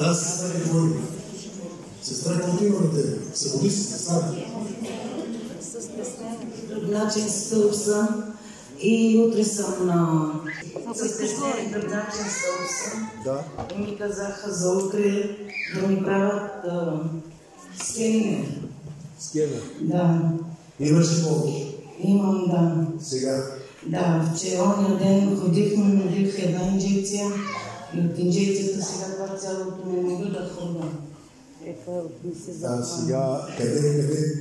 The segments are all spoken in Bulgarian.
Тази сестра не говори. Сестра, колко има на тебе? Събуди си, сестра. С гръбначен стълб съм и утре съм на... С гръбначен стълб съм. Да. И ми казаха за утре да ми правят скенер. Скенер? Да. Имаш ли болки? Имам, да. Сега? Да, вчера ония ден ходихме, набих една инжекция и от инжекцията сега това цялото не мога да хода. Ето ми се запълва. Сега,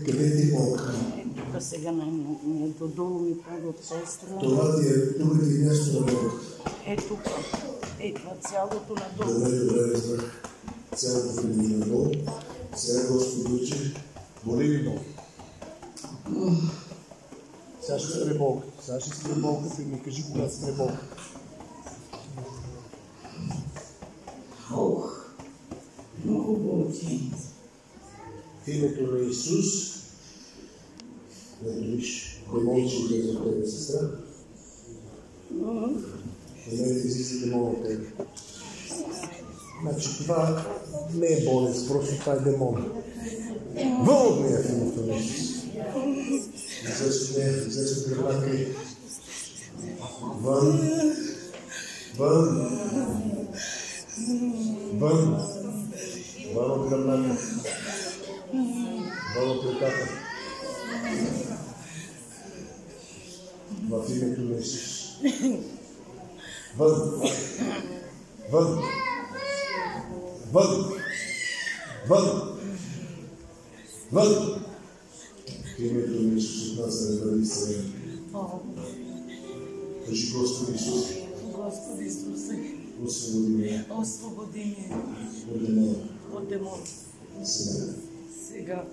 къде ти болка? Тук сега не додолу ми пада от тази страна. Това ти е, тук ти е място на болка. Тук. Това цялото надолу. Добре, разбрах. Цялото ти е надолу. Сега Господ учи. Боли ли много? Сега ще спре болката. Сега ще спре болката и ми кажи кога спре болката. Ох, много болки. В името на Исус, да виж демончите за тебе, сестра. И не излиза демон от тебе. Значи това не е болест, просто това е демон. Вън от нея в името на Исус. Излез от нея, излез от гръбнака и вън, вън, вън, вън от гръбнака, вън от ръката. В името на Исус. Вън, вън, вън, вън, вън. В името на Исус от нас да върви Вселена. Кажи Господи Исус. Господи Исусе, Освободи ме. освободи ме От демона. от демон. Сега.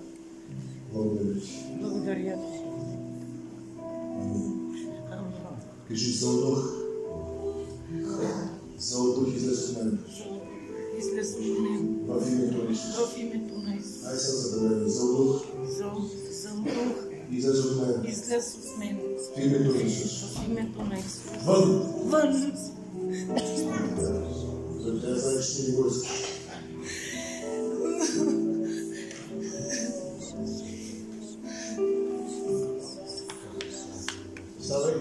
Благодаря ти. Благодаря ти. Амин. Амин. Кажи зъл дух. Зъл дух излез от мен. Излез от мен. В името на Исус. В името на Исус. Ай сега забравяме. Зъл дух. Зъл дух. Излез от мен. Излез от мен. В името на Исус. В името на Исус. Вън! Вън! За тя знаеш, че ти не го искаш. Ставай.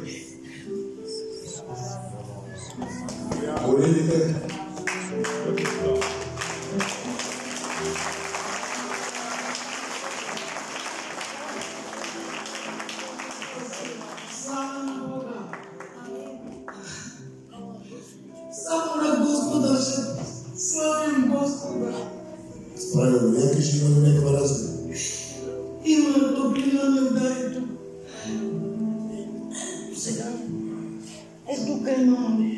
Боли ли те? Само на Господа ще славим Господа. Правилно, някакъв ще имаме някаква разлика. Има топлина ми удари тук. Сега. Тук имам.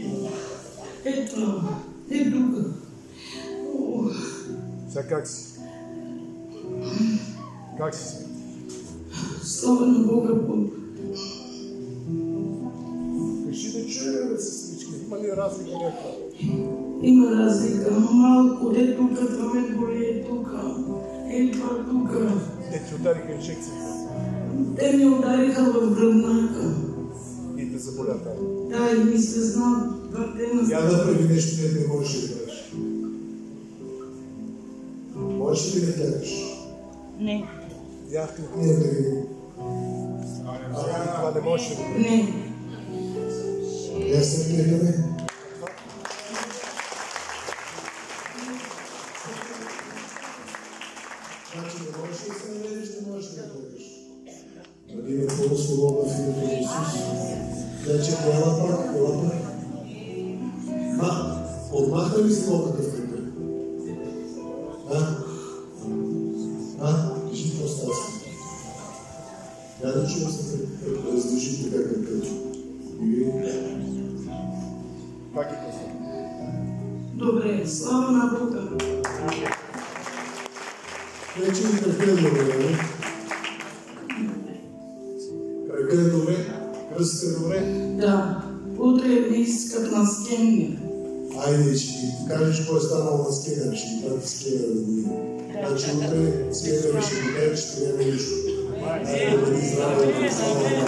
Ето тук. Сега как си? Как си? Слава на Бога, Бог. Кажи да чуем, сестрички. Има ли разлика някаква? Има разлика. Малко, тук, това ме боли, тук. Това тук. Те ти удариха инжекцията. Те ми удариха в гръбнака. И те заболяха. Да, и ми се знам. Я да прави нещо, което не можеш да кажеш. Можеш ли да гледаш? Не. Я не да видим. Това не можеш да правиш. Не. Я се гледаме. Значи не можеш да се намериш, не можеш да гледаш. Да има пълно свобода в името на Исус. Значи ела пак. Отмахна ли си болката в кръка? Кажи какво става с кръка? Я да чуя се раздържи така кръка. Пак е какво? Добре, слава на Бога. Вече ми кръка е добре, не? Кръка е добре? Кръстът е добре? Да. Утре ми искат на скенер. Айде, ще ти кажеш какво е станало на скенера, ще ти прати скенера да го има. Значи утре скенера ще ти кажеш, че няма нищо. Айде, да ви здраве, да ви здраве.